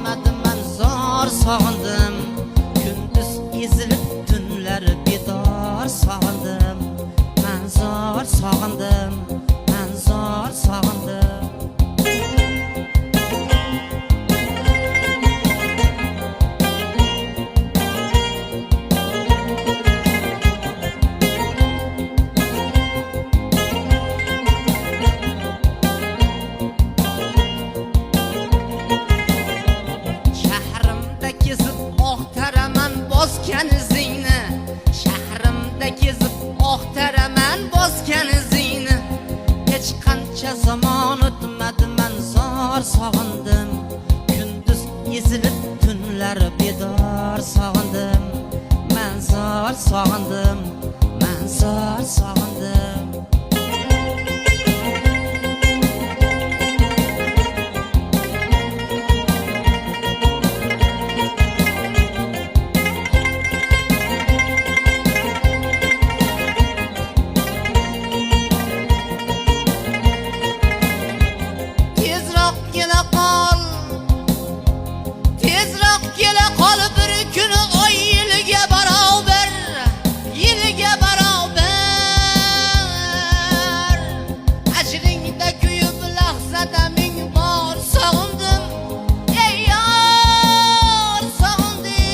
o'tmadi, men zor sog'indim. Kunduz ezilib tunlar bedor sog'indim. Men zor sog'indim, men zor sog'indim. Shahrimda kezib oqtaraman bosgan izingni. Hech qancha zamon o'tmadi, men zor sog'indim. Kunduz ezilib tunlar bedor sog'indim. Men zor sog'indim, men zor sog'indim. Tezroq kela qol bir kun oy yiliga barobar, yiliga barobar. Ajringda kuyib lahzada ming bor sog'indim, ey yor sog'indim.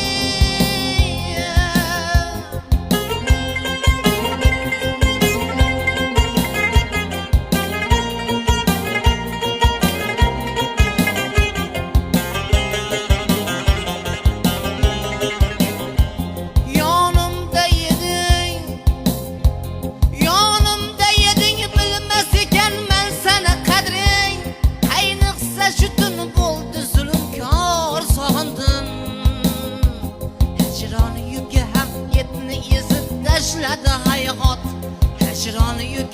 Hijroni yuki